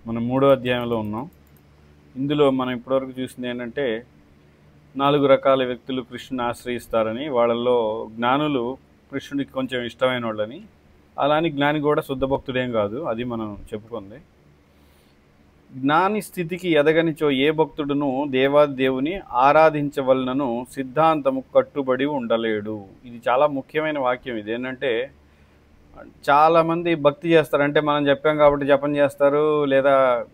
మనం 3వ అధ్యాయంలో ఉన్నాం. ఇందులో మనం ఇప్పటివరకు చూసింది ఏంటంటే 4 రకాల వ్యక్తులు కృష్ణుని ఆశ్రయిస్తారని, వాళ్ళల్లో జ్ఞానులు కృష్ణుడికి కొంచెం ఇష్టమైన వాళ్ళని, అలాని జ్ఞాని కూడా శుద్ధ భక్తుడేం కాదు, అది మనం చెప్పుకుంది. జ్ఞాని స్థితికి ఎదగనిచో ఏ భక్తుడును దేవాదేవుని ఆరాధించవలనను సిద్ధాంతము కట్టుబడి ఉండలేడు. ఇది చాలా ముఖ్యమైన వాక్యం. ఇది ఏంటంటే చాలామంది భక్తి చేస్తారు, అంటే మనం చెప్పాం కాబట్టి జపం చేస్తారు, లేదా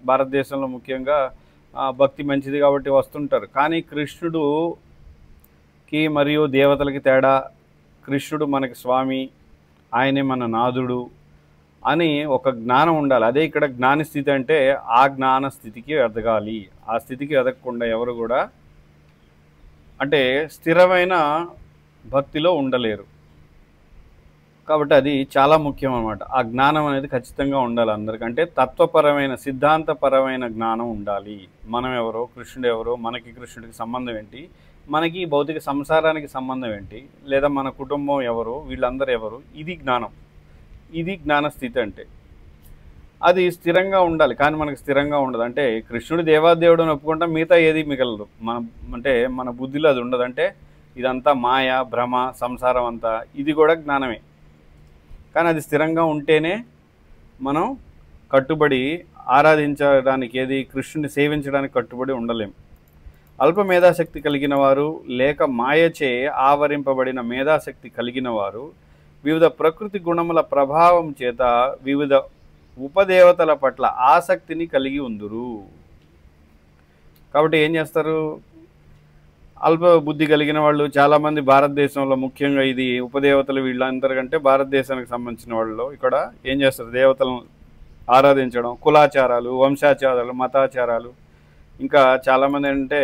భారతదేశంలో ముఖ్యంగా భక్తి మంచిది కాబట్టి వస్తుంటారు. కానీ కృష్ణుడుకి మరియు దేవతలకి తేడా, కృష్ణుడు మనకి స్వామి, ఆయనే మన నాథుడు అని ఒక జ్ఞానం ఉండాలి. అదే ఇక్కడ జ్ఞాన స్థితి అంటే ఆ జ్ఞాన స్థితికి ఎదగాలి. ఆ స్థితికి ఎదగకుండా ఎవరు కూడా అంటే స్థిరమైన భక్తిలో ఉండలేరు. కాబట్టి అది చాలా ముఖ్యం అన్నమాట. ఆ జ్ఞానం అనేది ఖచ్చితంగా ఉండాలి అందరికంటే. తత్వపరమైన సిద్ధాంతపరమైన జ్ఞానం ఉండాలి. మనం ఎవరో, కృష్ణుడు ఎవరో, మనకి కృష్ణుడికి సంబంధం ఏంటి, మనకి భౌతిక సంసారానికి సంబంధం ఏంటి, లేదా మన కుటుంబం ఎవరు, వీళ్ళందరూ ఎవరు, ఇది జ్ఞానం. ఇది జ్ఞానస్థితి అంటే. అది స్థిరంగా ఉండాలి. కానీ మనకి స్థిరంగా ఉండదు. అంటే కృష్ణుడు దేవాదేవుడు అని ఒప్పుకుంటాం, మిగతా ఏది మిగలదు. మన బుద్ధిలో అది ఉండదు. అంటే ఇదంతా మాయ, భ్రమ, సంసారం అంతా ఇది కూడా జ్ఞానమే. కానీ అది స్థిరంగా ఉంటేనే మనం కట్టుబడి ఆరాధించడానికి, ఏది కృష్ణుని సేవించడానికి కట్టుబడి ఉండలేం. అల్ప మేధాశక్తి కలిగిన వారు, లేక మాయచే ఆవరింపబడిన మేధాశక్తి కలిగిన వారు వివిధ ప్రకృతి గుణముల ప్రభావం చేత వివిధ ఉపదేవతల పట్ల ఆసక్తిని కలిగి ఉందురు. కాబట్టి ఏం చేస్తారు, అల్ప బుద్ధి కలిగిన వాళ్ళు చాలామంది భారతదేశంలో, ముఖ్యంగా ఇది ఉపదేవతలు వీళ్ళందరికంటే భారతదేశానికి సంబంధించిన వాళ్ళు ఇక్కడ ఏం చేస్తారు, దేవతలను ఆరాధించడం, కులాచారాలు, వంశాచారాలు, మతాచారాలు. ఇంకా చాలామంది ఏంటంటే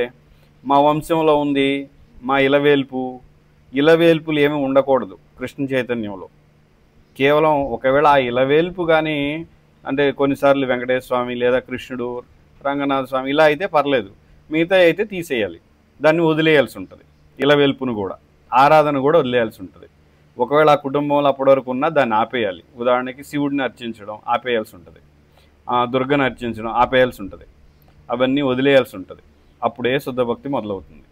మా వంశంలో ఉంది, మా ఇలవేల్పులు ఏమీ ఉండకూడదు కృష్ణ చైతన్యంలో. కేవలం ఒకవేళ ఆ ఇలవేల్పు కానీ, అంటే కొన్నిసార్లు వెంకటేశ్వర స్వామి లేదా కృష్ణుడు, రంగనాథ స్వామి ఇలా అయితే పర్లేదు, మిగతా అయితే తీసేయాలి, దాన్ని వదిలేయాల్సి ఉంటుంది. ఇలవేల్పును కూడా, ఆరాధన కూడా వదిలేయాల్సి ఉంటుంది. ఒకవేళ ఆ కుటుంబంలో అప్పటి వరకు ఉన్నా దాన్ని ఆపేయాలి. ఉదాహరణకి శివుడిని అర్చించడం ఆపేయాల్సి ఉంటుంది, దుర్గను అర్చించడం ఆపేయాల్సి ఉంటుంది, అవన్నీ వదిలేయాల్సి ఉంటుంది. అప్పుడే శుద్ధ భక్తి మొదలవుతుంది.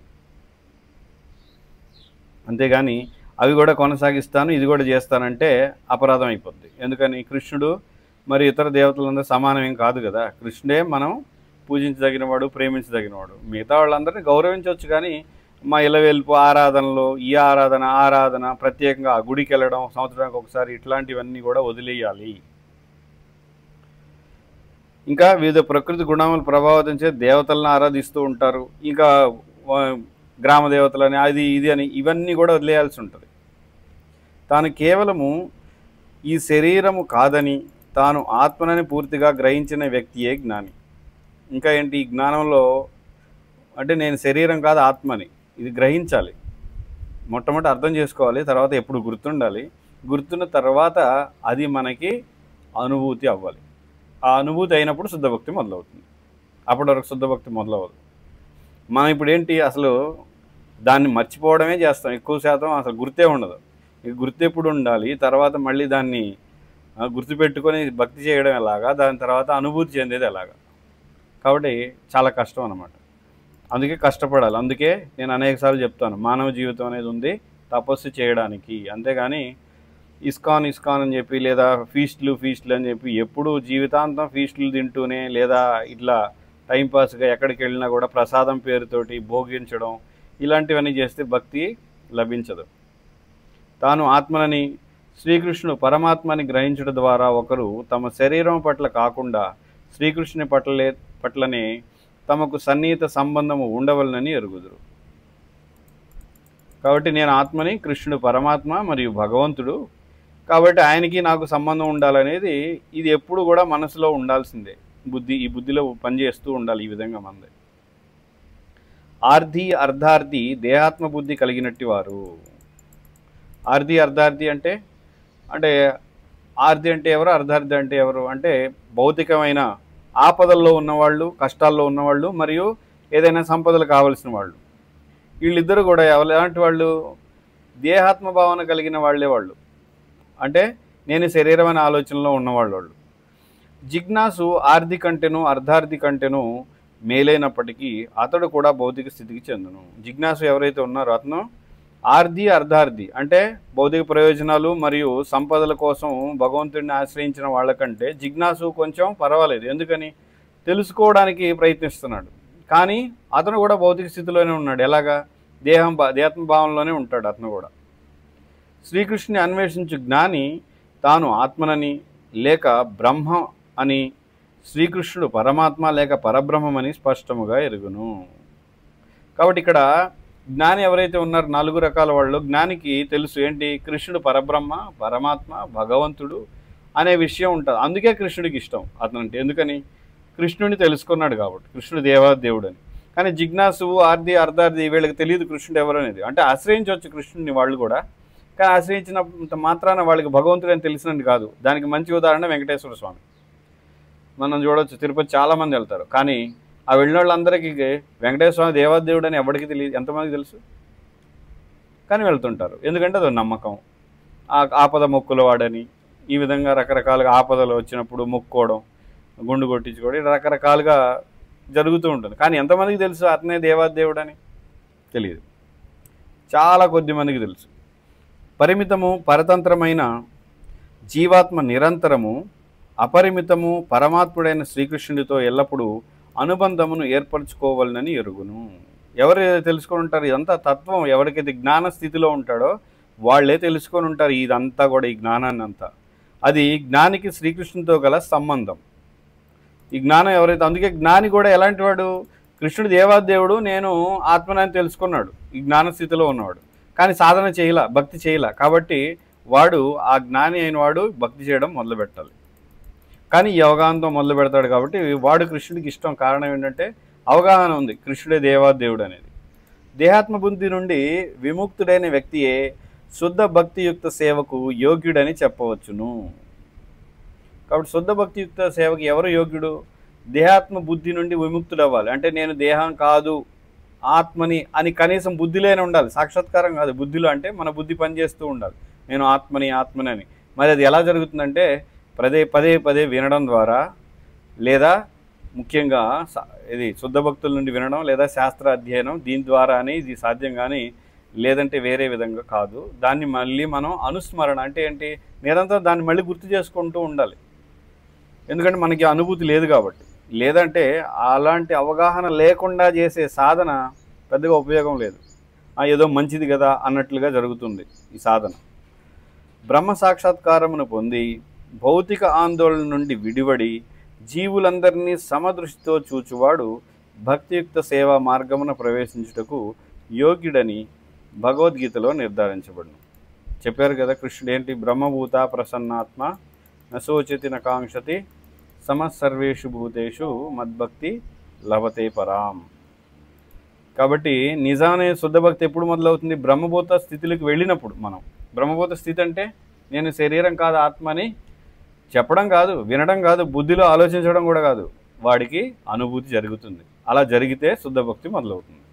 అంతేగాని అవి కూడా కొనసాగిస్తాను, ఇది కూడా చేస్తానంటే అపరాధం అయిపోద్ది. ఎందుకని కృష్ణుడు మరి ఇతర దేవతలందరూ సమానం ఏం కాదు కదా. కృష్ణుడే మనం పూజించదగినవాడు, ప్రేమించదగినవాడు. మిగతా వాళ్ళందరినీ గౌరవించవచ్చు, కానీ మా ఇలవేల్పు ఆరాధనలో ఈ ఆరాధన ప్రత్యేకంగా ఆ గుడికి వెళ్ళడం సంవత్సరానికి ఒకసారి, ఇట్లాంటివన్నీ కూడా వదిలేయాలి. ఇంకా వివిధ ప్రకృతి గుణములు ప్రభావితం చే దేవతలను ఆరాధిస్తూ ఉంటారు. ఇంకా గ్రామ దేవతలని, అది ఇది అని, ఇవన్నీ కూడా వదిలేయాల్సి ఉంటుంది. తాను కేవలము ఈ శరీరము కాదని, తాను ఆత్మనని పూర్తిగా గ్రహించిన వ్యక్తియే జ్ఞాని. ఇంకా ఏంటి, ఈ జ్ఞానంలో అంటే నేను శరీరం కాదు ఆత్మని, ఇది గ్రహించాలి. మొట్టమొదటి అర్థం చేసుకోవాలి, తర్వాత ఎప్పుడు గుర్తుండాలి. గుర్తున్న తర్వాత అది మనకి అనుభూతి అవ్వాలి. ఆ అనుభూతి అయినప్పుడు శుద్ధభక్తి మొదలవుతుంది. అప్పటి వరకు శుద్ధభక్తి మొదలవ్వదు. మనం ఇప్పుడు ఏంటి, అసలు దాన్ని మర్చిపోవడమే చేస్తాం. ఎక్కువ శాతం అసలు గుర్తే ఉండదు. ఈ గుర్తు ఎప్పుడు ఉండాలి, తర్వాత మళ్ళీ దాన్ని గుర్తుపెట్టుకొని భక్తి చేయడం ఎలాగా, దాని తర్వాత అనుభూతి చెందేది ఎలాగా. కాబట్టి చాలా కష్టం అన్నమాట. అందుకే కష్టపడాలి. అందుకే నేను అనేకసార్లు చెప్తాను, మానవ జీవితం అనేది ఉంది తపస్సు చేయడానికి. అంతేగాని ఇస్కాన్ అని చెప్పి, లేదా ఫీస్టులు అని చెప్పి ఎప్పుడు జీవితాంతం ఫీస్టులు తింటూనే, లేదా ఇట్లా టైంపాస్గా ఎక్కడికి వెళ్ళినా కూడా ప్రసాదం పేరుతోటి భోగించడం, ఇలాంటివన్నీ చేస్తే భక్తి లభించదు. తాను ఆత్మనని, శ్రీకృష్ణుడు పరమాత్మని గ్రహించడం ద్వారా ఒకరు తమ శరీరం పట్ల కాకుండా శ్రీకృష్ణుని పట్లనే తమకు సన్నిహిత సంబంధము ఉండవలనని ఎరుగుదురు. కాబట్టి నేను ఆత్మని, కృష్ణుడు పరమాత్మ మరియు భగవంతుడు, కాబట్టి ఆయనకి నాకు సంబంధం ఉండాలనేది ఇది ఎప్పుడు కూడా మనసులో ఉండాల్సిందే. ఈ బుద్ధిలో పనిచేస్తూ ఉండాలి. ఈ విధంగా మనది ఆర్ధి అర్ధార్థి దేహాత్మ బుద్ధి కలిగినట్టు వారు. ఆర్ధి అర్ధార్థి అంటే ఆర్ధి అంటే ఎవరు, అర్ధార్థి అంటే ఎవరు అంటే భౌతికమైన ఆపదల్లో ఉన్నవాళ్ళు, కష్టాల్లో ఉన్నవాళ్ళు, మరియు ఏదైనా సంపదలు కావలసిన వాళ్ళు. వీళ్ళిద్దరూ కూడా ఎలాంటి వాళ్ళు, దేహాత్మ భావన కలిగిన వాళ్ళే వాళ్ళు. అంటే నేను శరీరం అనే ఆలోచనలో ఉన్నవాళ్ళు. జిజ్ఞాసు ఆర్ధి కంటెను అర్ధార్థి కంటెను మేలైనప్పటికీ అతడు కూడా భౌతిక స్థితికి చెందును. జిజ్ఞాసు ఎవరైతే ఉన్నారో అతను ఆర్ధి అర్ధార్థి అంటే భౌతిక ప్రయోజనాలు మరియు సంపదల కోసం భగవంతుడిని ఆశ్రయించిన వాళ్ళకంటే జిజ్ఞాసు కొంచెం పర్వాలేదు. ఎందుకని? తెలుసుకోవడానికి ప్రయత్నిస్తున్నాడు. కానీ అతను కూడా భౌతిక స్థితిలోనే ఉన్నాడు. ఎలాగా? దేహాత్మ భావంలోనే ఉంటాడు అతను కూడా. శ్రీకృష్ణుని అన్వేషించు జ్ఞాని తాను ఆత్మనని లేక బ్రహ్మ అని, శ్రీకృష్ణుడు పరమాత్మ లేక పరబ్రహ్మమని స్పష్టముగా ఎరుగును. కాబట్టి ఇక్కడ జ్ఞాని ఎవరైతే ఉన్నారో 4 రకాల వాళ్ళు, జ్ఞానికి తెలుసు ఏంటి? కృష్ణుడు పరబ్రహ్మ, పరమాత్మ, భగవంతుడు అనే విషయం ఉంటుంది. అందుకే కృష్ణుడికి ఇష్టం అతనంటే. ఎందుకని? కృష్ణుడిని తెలుసుకున్నాడు కాబట్టి. కృష్ణుడు దేవాదేవుడు అని. కానీ జిజ్ఞాసు ఆర్ధి అర్ధార్థి వీళ్ళకి తెలియదు కృష్ణుడు ఎవరు అనేది. అంటే ఆశ్రయించవచ్చు కృష్ణుడిని వాళ్ళు కూడా, కానీ ఆశ్రయించినంత మాత్రాన వాళ్ళకి భగవంతుడు అని తెలిసినట్టు కాదు. దానికి మంచి ఉదాహరణ వెంకటేశ్వర స్వామి. మనం చూడవచ్చు, తిరుపతి చాలామంది వెళ్తారు, కానీ ఆ వెళ్ళిన వాళ్ళందరికీ వెంకటేశ్వర స్వామి దేవాదేవుడు అని ఎవరికి తెలియదు. ఎంతమందికి తెలుసు? కానీ వెళ్తుంటారు. ఎందుకంటే అది నమ్మకం. ఆపద మొక్కుల వాడని, ఈ విధంగా రకరకాలుగా ఆపదలు వచ్చినప్పుడు మొక్కుకోవడం, గుండు కొట్టించుకోవడం, రకరకాలుగా జరుగుతూ ఉంటుంది. కానీ ఎంతమందికి తెలుసు అతనే దేవాదేవుడు అని? తెలియదు. చాలా కొద్ది మందికి తెలుసు. పరిమితము పరతంత్రమైన జీవాత్మ నిరంతరము అపరిమితము పరమాత్ముడైన శ్రీకృష్ణుడితో ఎల్లప్పుడూ అనుబంధమును ఏర్పరచుకోవాలని ఎరుగును. ఎవరు తెలుసుకొని ఉంటారు? ఇదంతా తత్వం ఎవరికైతే జ్ఞాన స్థితిలో ఉంటాడో వాళ్ళే తెలుసుకొని ఉంటారు ఇదంతా కూడా, ఈ జ్ఞానాన్ని అంతా. అది జ్ఞానికి శ్రీకృష్ణుడితో గల సంబంధం. ఈ జ్ఞానం ఎవరైతే, అందుకే జ్ఞాని కూడా ఎలాంటి వాడు? కృష్ణుడు దేవాదేవుడు, నేను ఆత్మని తెలుసుకున్నాడు, ఈ జ్ఞాన స్థితిలో ఉన్నవాడు. కానీ సాధన చేయలా, భక్తి చేయలా. కాబట్టి వాడు, ఆ జ్ఞాని అయిన వాడు భక్తి చేయడం మొదలు పెట్టాలి. కానీ ఈ అవగాహనతో మొదలు పెడతాడు కాబట్టి వాడు కృష్ణుడికి ఇష్టం. కారణం ఏంటంటే అవగాహన ఉంది, కృష్ణుడే దేవాదేవుడు అనేది. దేహాత్మ బుద్ధి నుండి విముక్తుడైన వ్యక్తియే శుద్ధ భక్తియుక్త సేవకు యోగ్యుడని చెప్పవచ్చును. కాబట్టి శుద్ధ భక్తియుక్త సేవకి ఎవరు యోగ్యుడు? దేహాత్మ బుద్ధి నుండి విముక్తుడు అవ్వాలి. అంటే నేను దేహం కాదు, ఆత్మని అని కనీసం బుద్ధిలోనే ఉండాలి. సాక్షాత్కారం కాదు, బుద్ధిలో. అంటే మన బుద్ధి పనిచేస్తూ ఉండాలి, నేను ఆత్మని అని. మరి అది ఎలా జరుగుతుందంటే పదే పదే వినడం ద్వారా, లేదా ముఖ్యంగా ఇది శుద్ధ భక్తుల నుండి వినడం, లేదా శాస్త్ర అధ్యయనం, దీని ద్వారానే ఇది సాధ్యం. కానీ లేదంటే వేరే విధంగా కాదు. దాన్ని మళ్ళీ మనం అనుస్మరణ అంటే ఏంటి? నిరంతరం దాన్ని మళ్ళీ గుర్తు చేసుకుంటూ ఉండాలి. ఎందుకంటే మనకి అనుభూతి లేదు కాబట్టి. లేదంటే అలాంటి అవగాహన లేకుండా చేసే సాధన పెద్దగా ఉపయోగం లేదు. ఏదో మంచిది కదా అన్నట్లుగా జరుగుతుంది ఈ సాధన. బ్రహ్మ సాక్షాత్కారమును పొంది భౌతిక ఆందోళన నుండి విడివడి జీవులందరినీ సమదృష్టితో చూచువాడు భక్తియుక్త సేవా మార్గమున ప్రవేశించుటకు యోగ్యుడని భగవద్గీతలో నిర్ధారించబడును. చెప్పారు కదా కృష్ణుడు ఏంటి? బ్రహ్మభూత ప్రసన్నాత్మ నశోచతి నకాంక్షతి సమసర్వేషు భూతేషు మద్భక్తి లభతే పరాం. కాబట్టి నిజానే శుద్ధ భక్తి ఎప్పుడు మొదలవుతుంది? బ్రహ్మభూత స్థితిలోకి వెళ్ళినప్పుడు. మనం బ్రహ్మభూత స్థితి అంటే నేను శరీరం కాదు ఆత్మ అని చెప్పడం కాదు, వినడం కాదు, బుద్ధిలో ఆలోచించడం కూడా కాదు, వాడికి అనుభూతి జరుగుతుంది. అలా జరిగితే శుద్ధ భక్తి మొదలవుతుంది.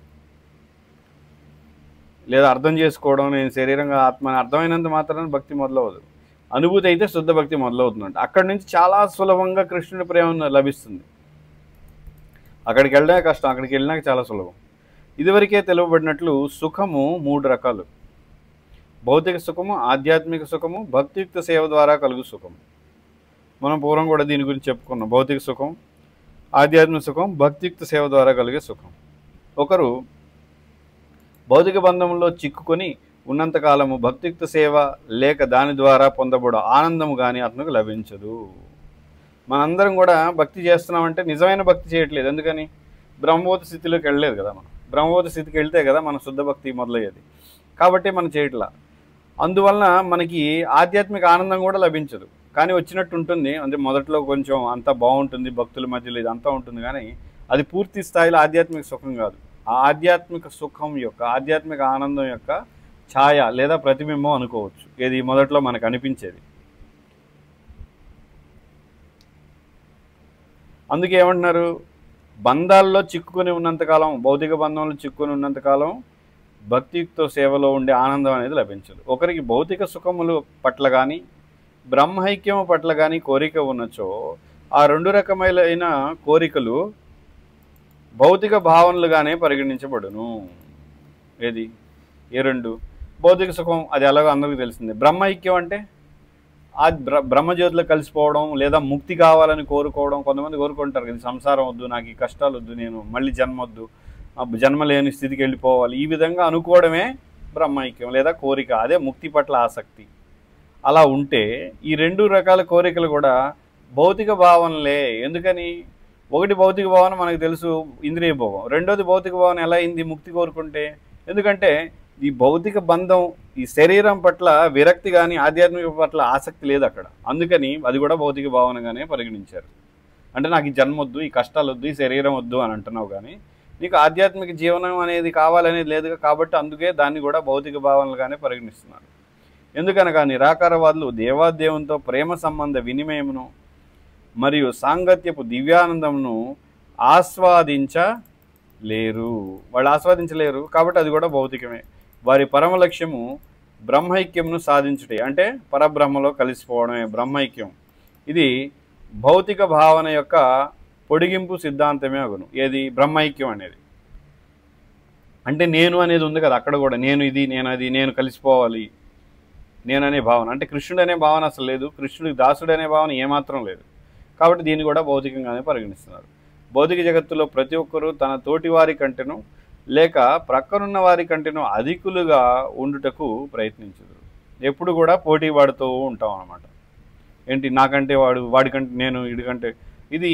లేదా అర్థం చేసుకోవడం, నేను శరీరంగా ఆత్మ అని అర్థమైనంత మాత్రాన భక్తి మొదలవదు. అనుభూతి అయితే శుద్ధ భక్తి మొదలవుతుందంట. అక్కడి నుంచి చాలా సులభంగా కృష్ణుడి ప్రేమ లభిస్తుంది. అక్కడికి వెళ్ళడమే కష్టం, అక్కడికి వెళ్ళినాక చాలా సులభం. ఇదివరకే తెలుపబడినట్లు సుఖము 3 రకాలు: భౌతిక సుఖము, ఆధ్యాత్మిక సుఖము, భక్తియుక్త సేవ ద్వారా కలుగు సుఖము. మనం పూర్వం కూడా దీని గురించి చెప్పుకున్నాం. భౌతిక సుఖం, ఆధ్యాత్మిక సుఖం, భక్తియుక్త సేవ ద్వారా కలిగే సుఖం. ఒకరు భౌతిక బంధంలో చిక్కుకొని ఉన్నంతకాలము భక్తియుక్త సేవ లేక దాని ద్వారా పొందబడు ఆనందము కానీ అతనికి లభించదు. మనందరం కూడా భక్తి చేస్తున్నామంటే నిజమైన భక్తి చేయట్లేదు. ఎందుకని? బ్రహ్మభూత స్థితిలోకి వెళ్ళలేదు కదా. మనం బ్రహ్మభూత స్థితికి వెళ్తే కదా మన శుద్ధ భక్తి మొదలయ్యేది. కాబట్టి మనం చేయట్లా. అందువలన మనకి ఆధ్యాత్మిక ఆనందం కూడా లభించదు. కానీ వచ్చినట్టు ఉంటుంది. అంటే మొదట్లో కొంచెం అంతా బాగుంటుంది, భక్తుల మధ్యలో ఇదంతా ఉంటుంది, కానీ అది పూర్తి స్థాయిలో ఆధ్యాత్మిక సుఖం కాదు. ఆ ఆధ్యాత్మిక సుఖం యొక్క, ఆధ్యాత్మిక ఆనందం యొక్క ఛాయ లేదా ప్రతిబింబం అనుకోవచ్చు. ఏది మొదట్లో మనకు అనిపించేది. అందుకే ఏమంటున్నారు? బంధాల్లో చిక్కుకొని ఉన్నంతకాలం, భౌతిక బంధంలో చిక్కుకొని ఉన్నంతకాలం భక్తియుక్త సేవలో ఉండే ఆనందం అనేది లభించదు. ఒకరికి భౌతిక సుఖములు పట్ల కానీ బ్రహ్మైక్యము పట్ల కానీ కోరిక ఉన్నచో ఆ రెండు రకమైన కోరికలు భౌతిక భావనలుగానే పరిగణించబడును. ఏది? ఏ రెండు? భౌతిక సుఖం అది ఎలాగో అందరికీ తెలిసిందే. బ్రహ్మైక్యం అంటే ఆ బ్రహ్మజ్యోతిలో కలిసిపోవడం, లేదా ముక్తి కావాలని కోరుకోవడం. కొంతమంది కోరుకుంటారు కదా, సంసారం వద్దు, నాకు ఈ కష్టాలు వద్దు, నేను మళ్ళీ జన్మ వద్దు, జన్మ లేని స్థితికి వెళ్ళిపోవాలి, ఈ విధంగా అనుకోవడమే బ్రహ్మైక్యం లేదా కోరిక. అదే ముక్తి పట్ల ఆసక్తి. అలా ఉంటే ఈ రెండు రకాల కోరికలు కూడా భౌతిక భావనలే. ఎందుకని? ఒకటి భౌతిక భావన మనకు తెలుసు, ఇంద్రియ భోగం. రెండోది భౌతిక భావన ఎలా అయింది ముక్తి కోరుకుంటే? ఎందుకంటే ఈ భౌతిక బంధం, ఈ శరీరం పట్ల విరక్తి కానీ ఆధ్యాత్మిక పట్ల ఆసక్తి లేదు అక్కడ. అందుకని అది కూడా భౌతిక భావనగానే పరిగణించారు. అంటే నాకు ఈ జన్మ వద్దు, ఈ కష్టాలు వద్దు, ఈ శరీరం వద్దు అని అంటున్నావు, కానీ నీకు ఆధ్యాత్మిక జీవనం అనేది కావాలనేది లేదు కాబట్టి అందుకే దాన్ని కూడా భౌతిక భావనలుగానే పరిగణిస్తున్నారు. ఎందుకనగా నిరాకారవాదులు దేవాదేవునితో ప్రేమ సంబంధ వినిమయమును మరియు సాంగత్యపు దివ్యానందమును ఆస్వాదించలేరు. వాళ్ళు ఆస్వాదించలేరు కాబట్టి అది కూడా భౌతికమే. వారి పరమ లక్ష్యము బ్రహ్మైక్యమును సాధించుటే, అంటే పరబ్రహ్మలో కలిసిపోవడమే బ్రహ్మైక్యం. ఇది భౌతిక భావన యొక్క పొడిగింపు సిద్ధాంతమే అగును. ఏది? బ్రహ్మైక్యం అనేది. అంటే నేను అనేది ఉంది కదా, అక్కడ కూడా నేను ఇది, నేను అది, నేను కలిసిపోవాలి, నేననే భావన. అంటే కృష్ణుడు అనే భావన అసలు లేదు, కృష్ణుడికి దాసుడు అనే భావన ఏమాత్రం లేదు. కాబట్టి దీన్ని కూడా భౌతికంగానే పరిగణిస్తున్నారు. భౌతిక జగత్తులో ప్రతి ఒక్కరూ తన తోటి వారి కంటేనూ లేక ప్రక్కనున్న వారి కంటేనూ అధికులుగా ఉండుటకు ప్రయత్నించదు. ఎప్పుడు కూడా పోటీ పడుతూ ఉంటాం అన్నమాట. ఏంటి? నాకంటే వాడు, వాడికంటే నేను, వీడికంటే. ఇది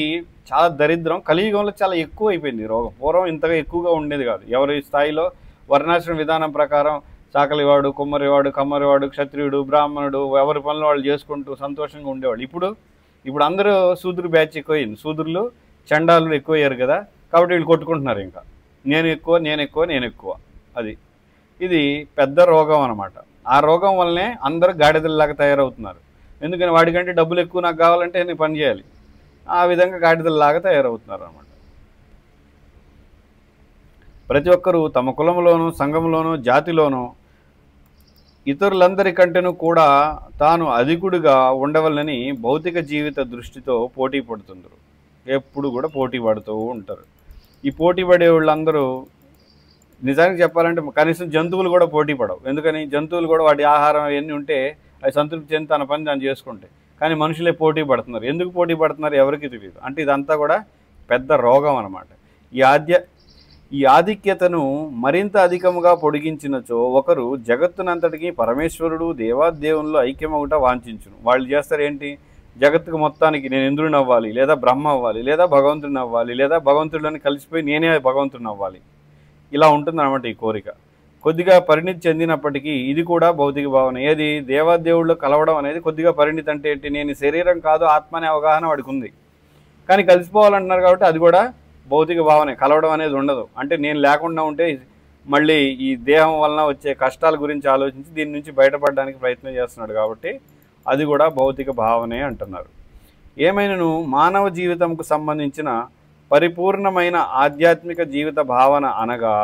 చాలా దరిద్రం. కలియుగంలో చాలా ఎక్కువ అయిపోయింది రోగం. పూర్వం ఇంతగా ఎక్కువగా ఉండేది కాదు. ఎవరి స్థాయిలో వర్ణాశ్రమ విధానం ప్రకారం చాకలివాడు, కుమ్మరివాడు, కమ్మరివాడు, క్షత్రియుడు, బ్రాహ్మణుడు ఎవరి పనులు వాళ్ళు చేసుకుంటూ సంతోషంగా ఉండేవాళ్ళు. ఇప్పుడు అందరూ శూద్రు బ్యాచ్ ఎక్కువైంది. శూద్రులు చండాలు ఎక్కువయ్యారు కదా, కాబట్టి వీళ్ళు కొట్టుకుంటున్నారు. ఇంకా నేను ఎక్కువ, నేను ఎక్కువ, నేను ఎక్కువ. ఇది పెద్ద రోగం అన్నమాట. ఆ రోగం వల్లనే అందరూ గాడిదల్లాగా తయారవుతున్నారు. ఎందుకని? వాడికంటే డబ్బులు ఎక్కువ నాకు కావాలంటే నేను పని చేయాలి. ఆ విధంగా గాడిదల్లాగా తయారవుతున్నారు అన్నమాట. ప్రతి ఒక్కరూ తమ కులంలోనూ, సంఘంలోనూ, జాతిలోనూ ఇతరులందరికంటేనూ కూడా తాను అధికుడిగా ఉండవలనని భౌతిక జీవిత దృష్టితో పోటీ పడుతుందరు. ఎప్పుడు కూడా పోటీ పడుతూ ఉంటారు. ఈ పోటీ పడే వాళ్ళందరూ నిజానికి చెప్పాలంటే కనీసం జంతువులు కూడా పోటీ పడవు. ఎందుకని? జంతువులు కూడా వాటి ఆహారం అవన్నీ ఉంటే అవి సంతృప్తి చెంది తన పని దాన్ని చేసుకుంటాయి. కానీ మనుషులే పోటీ పడుతున్నారు. ఎందుకు పోటీ పడుతున్నారు ఎవరికి తెలియదు. అంటే ఇదంతా కూడా పెద్ద రోగం అన్నమాట. ఈ ఆధిక్యతను మరింత అధికముగా పొడిగించినచో ఒకరు జగత్తునంతటికీ పరమేశ్వరుడు దేవాదేవుల్లో ఐక్యమవుట వాంఛించును. వాళ్ళు చేస్తారు ఏంటి? జగత్తుకు మొత్తానికి నేను ఇంద్రుడిని అవ్వాలి, లేదా బ్రహ్మ అవ్వాలి, లేదా భగవంతుడిని అవ్వాలి, లేదా భగవంతుడిని కలిసిపోయి నేనే భగవంతుడిని అవ్వాలి. ఇలా ఉంటుందన్నమాట ఈ కోరిక. కొద్దిగా పరిణితి చెందినప్పటికీ ఇది కూడా భౌతిక భావన. ఏది? దేవాదేవుళ్ళు కలవడం అనేది కొద్దిగా పరిణితి. అంటే ఏంటి? నేను శరీరం కాదు, ఆత్మ అనే అవగాహన వాడికి ఉంది, కానీ కలిసిపోవాలంటున్నారు కాబట్టి అది కూడా భౌతిక భావనే. కలవడం అనేది ఉండదు. అంటే నేను లేకుండా ఉంటే మళ్ళీ ఈ దేహం వలన వచ్చే కష్టాల గురించి ఆలోచించి దీని నుంచి బయటపడడానికి ప్రయత్నం చేస్తున్నాడు కాబట్టి అది కూడా భౌతిక భావనే అంటున్నారు. ఏమైనను మానవ జీవితంకు సంబంధించిన పరిపూర్ణమైన ఆధ్యాత్మిక జీవిత భావన అనగా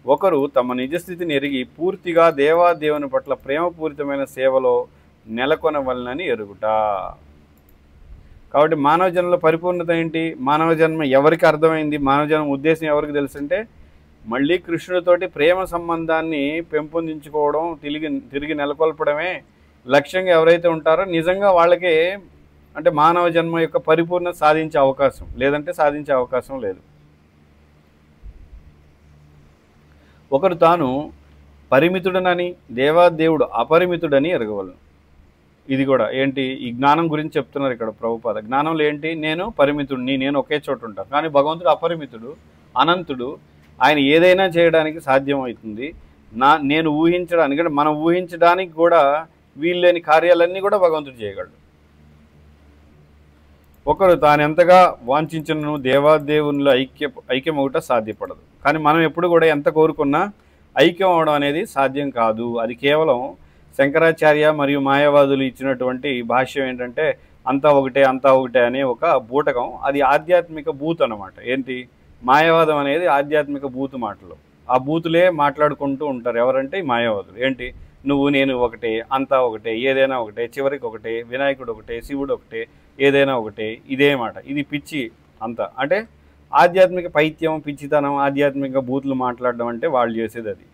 ఒకరు తమ నిజస్థితిని ఎరిగి పూర్తిగా దేవాదేవుని పట్ల ప్రేమపూరితమైన సేవలో నెలకొనవలనని ఎరుగుట. కాబట్టి మానవ జన్మలో పరిపూర్ణత ఏంటి? మానవ జన్మ ఎవరికి అర్థమైంది? మానవ జన్మ ఉద్దేశం ఎవరికి తెలుసంటే మళ్ళీ కృష్ణుడితోటి ప్రేమ సంబంధాన్ని పెంపొందించుకోవడం, తిరిగి నెలకొల్పడమే లక్ష్యంగా ఎవరైతే ఉంటారో నిజంగా వాళ్ళకే అంటే మానవ జన్మ యొక్క పరిపూర్ణత సాధించే అవకాశం, లేదంటే సాధించే అవకాశం లేదు. ఒకరు తాను పరిమితుడనని దేవాదేవుడు అపరిమితుడని ఎరగవలను. ఇది కూడా ఏంటి? ఈ జ్ఞానం గురించి చెప్తున్నారు ఇక్కడ ప్రభుపాద. జ్ఞానంలో ఏంటి? నేను పరిమితుడిని, నేను ఒకే చోట ఉంటాను. కానీ భగవంతుడు అపరిమితుడు, అనంతుడు. ఆయన ఏదైనా చేయడానికి సాధ్యమవుతుంది. నేను ఊహించడానికి, అంటే మనం ఊహించడానికి కూడా వీల్లేని కార్యాలన్నీ కూడా భగవంతుడు చేయగలడు. ఒకరు తాను ఎంతగా వాంఛించినను దేవాదేవునిలో ఐక్యమవుట సాధ్యపడదు. కానీ మనం ఎప్పుడు కూడా ఎంత కోరుకున్నా ఐక్యం అవడం అనేది సాధ్యం కాదు. అది కేవలం శంకరాచార్య మరియు మాయావాదులు ఇచ్చినటువంటి భాష్యం ఏంటంటే అంతా ఒకటే, అంతా ఒకటే అనే ఒక బూటకం. అది ఆధ్యాత్మిక బూత్ అన్నమాట. ఏంటి? మాయావాదం అనేది ఆధ్యాత్మిక బూతు మాటలు. ఆ బూతులే మాట్లాడుకుంటూ ఉంటారు. ఎవరంటే ఈ మాయావాదులు. ఏంటి? నువ్వు నేను ఒకటే, అంతా ఒకటే, ఏదైనా ఒకటే, చివరికి ఒకటే, వినాయకుడు ఒకటే, శివుడు ఒకటే, ఏదైనా ఒకటే, ఇదే మాట. ఇది పిచ్చి అంతా. అంటే ఆధ్యాత్మిక పైత్యం, పిచ్చితనం, ఆధ్యాత్మిక బూతులు మాట్లాడడం అంటే వాళ్ళు చేసేది అది.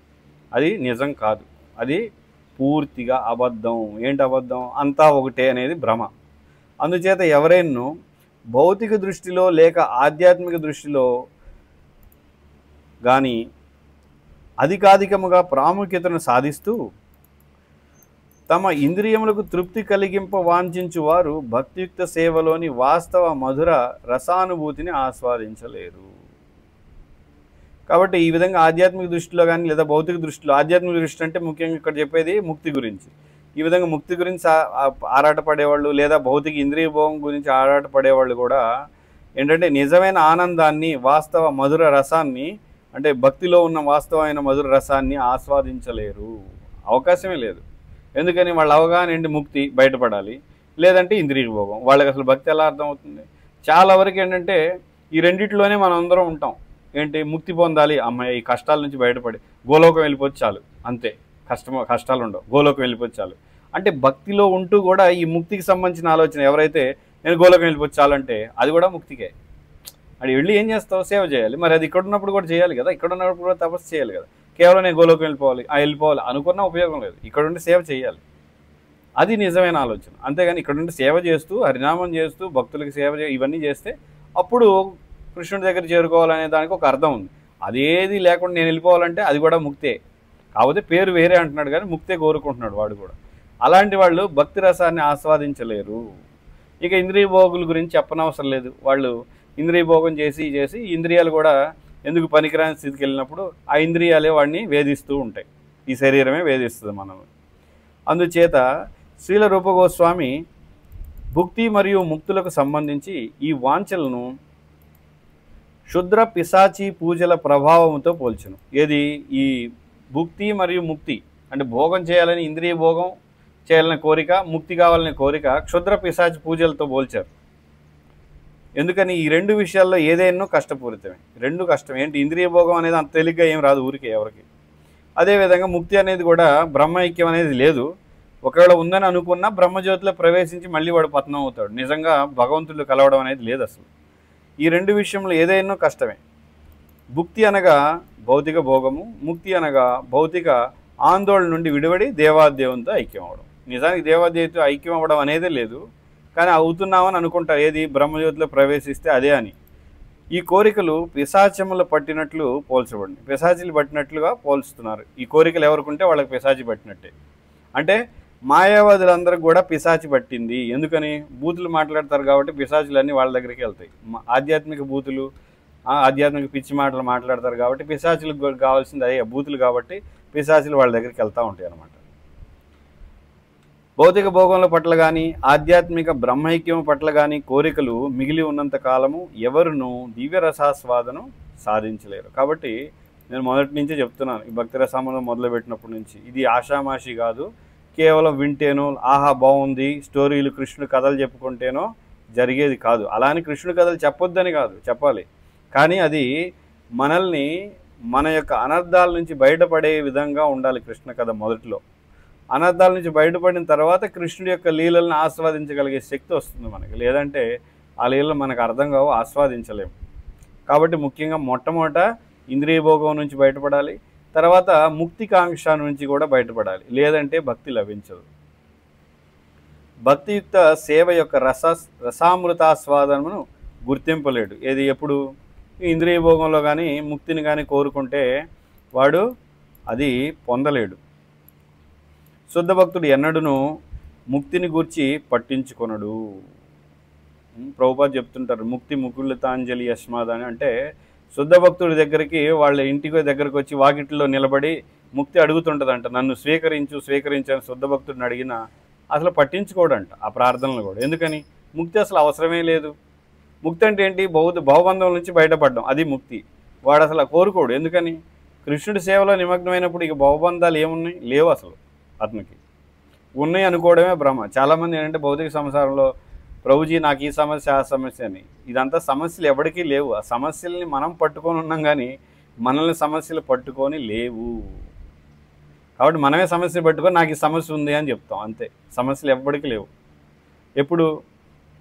అది నిజం కాదు. అది పూర్తిగా అబద్ధం. ఏంటి అబద్ధం? అంతా ఒకటే అనేది భ్రమ. అందుచేత ఎవరైనా భౌతిక దృష్టిలో లేక ఆధ్యాత్మిక దృష్టిలో కానీ అధికాధికముగా ప్రాముఖ్యతను సాధిస్తూ తమ ఇంద్రియములకు తృప్తి కలిగింప వాంఛించు వారు భక్తియుక్త సేవలోని వాస్తవ మధుర రసానుభూతిని ఆస్వాదించలేరు. కాబట్టి ఈ విధంగా ఆధ్యాత్మిక దృష్టిలో కానీ లేదా భౌతిక దృష్టిలో, ఆధ్యాత్మిక దృష్టి అంటే ముఖ్యంగా ఇక్కడ చెప్పేది ముక్తి గురించి. ఈ విధంగా ముక్తి గురించి ఆరాటపడేవాళ్ళు లేదా భౌతిక ఇంద్రియ భోగం గురించి ఆరాటపడేవాళ్ళు కూడా ఏంటంటే నిజమైన ఆనందాన్ని, వాస్తవ మధుర రసాన్ని, అంటే భక్తిలో ఉన్న వాస్తవమైన మధుర రసాన్ని ఆస్వాదించలేరు. అవకాశమే లేదు. ఎందుకని? వాళ్ళ అవగాహన ఏంటి? ముక్తి, బయటపడాలి, లేదంటే ఇంద్రియ భోగం. వాళ్ళకి అసలు భక్తి ఎలా అర్థమవుతుంది? చాలా వరకు ఏంటంటే ఈ రెండిట్లోనే మనం అందరం ఉంటాం. ఏంటి? ముక్తి పొందాలి, అమ్మాయి ఈ కష్టాల నుంచి బయటపడి గోలోకం వెళ్ళిపోతే చాలు, అంతే, కష్టాలు ఉండవు, గోలోకం వెళ్ళిపోతే చాలు. అంటే భక్తిలో ఉంటూ కూడా ఈ ముక్తికి సంబంధించిన ఆలోచన, ఎవరైతే నేను గోలోకం వెళ్ళిపోతే చాలంటే అది కూడా ముక్తికే. అది వెళ్ళి ఏం చేస్తావు? సేవ చేయాలి. మరి అది ఇక్కడ ఉన్నప్పుడు కూడా చేయాలి కదా, ఇక్కడ ఉన్నప్పుడు కూడా తపస్సు చేయాలి కదా. కేవలం నేను గోలోకం వెళ్ళిపోవాలి అనుకున్న ఉపయోగం లేదు. ఇక్కడ ఉండి సేవ చేయాలి. అది నిజమైన ఆలోచన. అంతేగాని ఇక్కడ నుండి సేవ చేస్తూ, హరినామం చేస్తూ, భక్తులకి సేవ ఇవన్నీ చేస్తే అప్పుడు కృష్ణుడి దగ్గర చేరుకోవాలనే దానికి ఒక అర్థం ఉంది. అదేది లేకుండా నేను వెళ్ళిపోవాలంటే అది కూడా ముక్తే. కాకపోతే పేరు వేరే అంటున్నాడు కానీ ముక్తే కోరుకుంటున్నాడు వాడు కూడా. అలాంటి వాళ్ళు భక్తి రసాన్ని ఆస్వాదించలేరు. ఇక ఇంద్రియ భోగుల గురించి చెప్పనవసరం లేదు. వాళ్ళు ఇంద్రియ భోగం చేసి చేసి ఇంద్రియాలు కూడా ఎందుకు పనికిరాని స్థితికి వెళ్ళినప్పుడు ఆ ఇంద్రియాలే వాడిని వేధిస్తూ ఉంటాయి. ఈ శరీరమే వేధిస్తుంది మనం. అందుచేత శ్రీల రూప గోస్వామి భుక్తి మరియు ముక్తులకు సంబంధించి ఈ వాంఛలను శుద్ర పిశాచి పూజల ప్రభావంతో పోల్చును. ఏది? ఈ భుక్తి మరియు ముక్తి అంటే భోగం చేయాలని, ఇంద్రియ భోగం చేయాలనే కోరిక, ముక్తి కావాలనే కోరిక క్షుద్ర పిశాచి పూజలతో పోల్చారు. ఎందుకని? ఈ రెండు విషయాల్లో ఏదైనా కష్టపూరితమే. రెండు కష్టం. ఏంటి? ఇంద్రియ భోగం అనేది అంత తేలిగ్గా ఏం రాదు ఊరికే ఎవరికి. అదేవిధంగా ముక్తి అనేది కూడా బ్రహ్మైక్యం అనేది లేదు. ఒకవేళ ఉందని అనుకున్నా బ్రహ్మజ్యోతిలో ప్రవేశించి మళ్ళీ వాడు పతనం అవుతాడు. నిజంగా భగవంతుడు కలవడం అనేది లేదు అసలు. ఈ రెండు విషయంలో ఏదైనా కష్టమే. భుక్తి అనగా భౌతిక భోగము, ముక్తి అనగా భౌతిక ఆందోళన నుండి విడివడి దేవాదేవునితో ఐక్యం అవ్వడం. నిజానికి దేవాదేవునితో ఐక్యం అవ్వడం అనేదే లేదు, కానీ అవుతున్నామని అనుకుంటారు. ఏది? బ్రహ్మజ్యోతిలో ప్రవేశిస్తే అదే అని. ఈ కోరికలు పిశాచములు పట్టినట్లు పోల్చబడింది. పిశాచిలు పట్టినట్లుగా పోల్చుతున్నారు. ఈ కోరికలు ఎవరికుంటే వాళ్ళకి పిశాచి పట్టినట్టే. అంటే మాయావాదులందరికి కూడా పిశాచి పట్టింది. ఎందుకని? బూతులు మాట్లాడతారు కాబట్టి పిశాచులన్నీ వాళ్ళ దగ్గరికి వెళ్తాయి. ఆధ్యాత్మిక బూతులు, ఆధ్యాత్మిక పిచ్చి మాటలు మాట్లాడతారు కాబట్టి పిశాచులకు కావాల్సింది అదే బూతులు, కాబట్టి పిశాచులు వాళ్ళ దగ్గరికి వెళ్తూ ఉంటాయి అన్నమాట. భౌతిక భోగముల పట్ల కానీ ఆధ్యాత్మిక బ్రహ్మైక్యం పట్ల కానీ కోరికలు మిగిలి ఉన్నంత కాలము ఎవరునూ దివ్య రసాస్వాదను సాధించలేరు. కాబట్టి నేను మొదటి నుంచే చెప్తున్నాను, ఈ భక్తి రసామను మొదలుపెట్టినప్పటి నుంచి ఇది ఆషామాషి కాదు. కేవలం వింటేనో ఆహా బాగుంది స్టోరీలు, కృష్ణుడి కథలు చెప్పుకుంటేనో జరిగేది కాదు. అలా అని కృష్ణుడి కథలు చెప్పొద్దని కాదు, చెప్పాలి. కానీ అది మనల్ని మన యొక్క అనర్థాల నుంచి బయటపడే విధంగా ఉండాలి. కృష్ణ కథ మొదట్లో అనర్థాల నుంచి బయటపడిన తర్వాత కృష్ణుడి యొక్క లీలలను ఆస్వాదించగలిగే శక్తి వస్తుంది మనకి. లేదంటే ఆ లీలలు మనకు అర్థం కావు, ఆస్వాదించలేము. కాబట్టి ముఖ్యంగా మొట్టమొదట ఇంద్రియ భోగం నుంచి బయటపడాలి, తర్వాత ముక్తికాంక్ష నుంచి కూడా బయటపడాలి. లేదంటే భక్తి లభించదు. భక్తియుక్త సేవ యొక్క రసామృతాస్వాదనను గుర్తింపలేడు. ఏది? ఎప్పుడు? ఇంద్రియ భోగంలో కానీ ముక్తిని కానీ కోరుకుంటే వాడు అది పొందలేడు. శుద్ధ భక్తుడు ఎన్నడూను ముక్తిని గూర్చి పట్టించుకొనడు. ప్రభుపాద చెప్తుంటారు, ముక్తి ముకుళతాంజలి యస్మాద్ అని. అంటే శుద్ధ భక్తుడి దగ్గరికి వాళ్ళ ఇంటికి దగ్గరకు వచ్చి వాకిట్లో నిలబడి ముక్తి అడుగుతుంటుందంట. నన్ను స్వీకరించు అని శుద్ధ భక్తుడిని అడిగినా అసలు పట్టించుకోడంట ఆ ప్రార్థనలు కూడా. ఎందుకని? ముక్తి అసలు అవసరమే లేదు. ముక్తి అంటే ఏంటి? భవబంధం నుంచి బయటపడడం, అది ముక్తి. వాడు అసలు కోరుకోడు. ఎందుకని? కృష్ణుడి సేవలో నిమగ్నమైనప్పుడు ఇక భవబంధాలు ఏమున్నాయి? లేవు అసలు. అతనికి ఉన్నాయి అనుకోవడమే భ్రమ. చాలామంది ఏంటంటే భౌతిక సంసారంలో ప్రభుజీ నాకు ఈ సమస్య ఆ సమస్య అని. ఇదంతా సమస్యలు ఎవరికీ లేవు. ఆ సమస్యల్ని మనం పట్టుకొని ఉన్నాం కానీ మనల్ని సమస్యలు పట్టుకొని లేవు. కాబట్టి మనమే సమస్య పట్టుకొని నాకు ఈ సమస్య ఉంది అని చెప్తాం, అంతే. సమస్యలు ఎవ్వడికి లేవు. ఎప్పుడు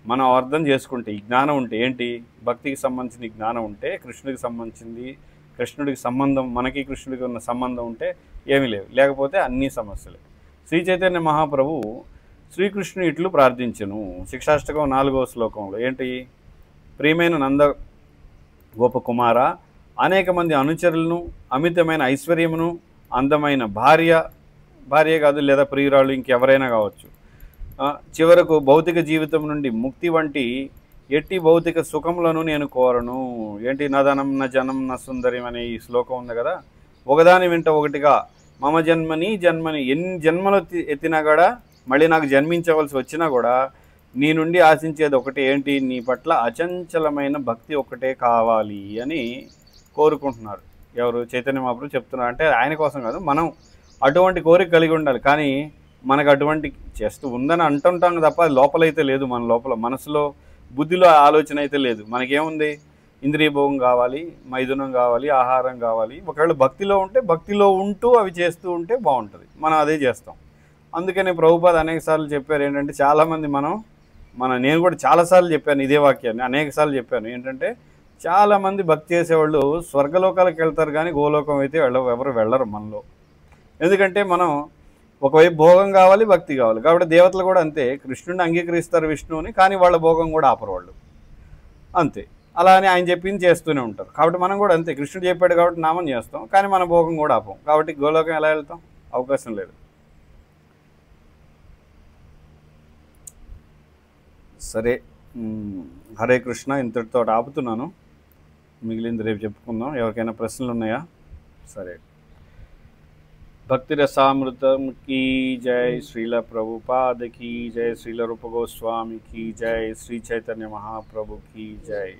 మనం అర్థం చేసుకుంటే, ఈ జ్ఞానం ఉంటే, ఏంటి భక్తికి సంబంధించిన జ్ఞానం ఉంటే, కృష్ణుడికి సంబంధించింది, కృష్ణుడికి సంబంధం, మనకి కృష్ణుడికి ఉన్న సంబంధం ఉంటే ఏమీ లేవు, లేకపోతే అన్ని సమస్యలే. శ్రీ చైతన్య మహాప్రభు శ్రీకృష్ణుని ఇట్లు ప్రార్థించెను. శిక్షాష్టకం 4వ శ్లోకంలో ఏంటి? ప్రియమైన నంద గోపకుమార, అనేక మంది అనుచరులను, అమితమైన ఐశ్వర్యమును, అందమైన భార్య కాదు లేదా ప్రియురాళ్ళు ఇంకెవరైనా కావచ్చు, చివరకు భౌతిక జీవితం నుండి ముక్తి వంటి ఎట్టి భౌతిక సుఖములను నేను కోరను. ఏంటి? నదనం న జనం న సుందరం అనే ఈ శ్లోకం ఉంది కదా, ఒకదాని వెంట ఒకటిగా మమ జన్మని ఎన్ని జన్మలు ఎత్తినా కూడా, మళ్ళీ నాకు జన్మించవలసి వచ్చినా కూడా నీ నుండి ఆశించేది ఒకటి, ఏంటి? నీ పట్ల అచంచలమైన భక్తి ఒక్కటే కావాలి అని కోరుకుంటున్నారు. ఎవరు? చైతన్య మహాప్రభు చెప్తున్నారు. అంటే ఆయన కోసం కాదు, మనం అటువంటి కోరిక కలిగి ఉండాలి. కానీ మనకు అటువంటి జస్ట్ ఉందని అంటుంటాం తప్ప అది లోపలైతే లేదు. మన లోపల మనసులో బుద్ధిలో ఆలోచన అయితే లేదు. మనకేముంది? ఇంద్రియ భోగం కావాలి, మైథునం కావాలి, ఆహారం కావాలి. ఒకవేళ భక్తిలో ఉంటే, భక్తిలో ఉంటూ అవి చేస్తూ ఉంటే బాగుంటుంది. మనం అదే చేస్తాం. అందుకని ప్రభుపాద అనేకసార్లు చెప్పారు ఏంటంటే, చాలామంది నేను కూడా చాలాసార్లు చెప్పాను ఇదే వాక్యాన్ని, అనేకసార్లు చెప్పాను. ఏంటంటే చాలామంది భక్తి చేసేవాళ్ళు స్వర్గలోకాలకు వెళ్తారు కానీ గోలోకం అయితే ఎవరు వెళ్ళరు మనలో. ఎందుకంటే మనం ఒకవైపు భోగం కావాలి, భక్తి కావాలి. కాబట్టి దేవతలు కూడా అంతే, కృష్ణుడిని అంగీకరిస్తారు విష్ణువుని, కానీ వాళ్ళ భోగం కూడా ఆపరు వాళ్ళు, అంతే. అలా అని ఆయన చెప్పింది చేస్తూనే ఉంటారు. కాబట్టి మనం కూడా అంతే, కృష్ణుడు చెప్పాడు కాబట్టి నామం చేస్తాం, కానీ మన భోగం కూడా ఆపం. కాబట్టి గోలోకం ఎలా వెళ్తాం? అవకాశం లేదు. సరే, హరే కృష్ణ. ఇంతటితో ఆపుతున్నాను, మిగిలింది రేపు చెప్పుకుందాం. ఎవరికైనా ప్రశ్నలు ఉన్నాయా? సరే. భక్తి రసామృతం की जय, श्रीला प्रभुपाद की जय, श्रीला रूप गोस्वामी की जय, श्री चैतन्य महाप्रभु की जय.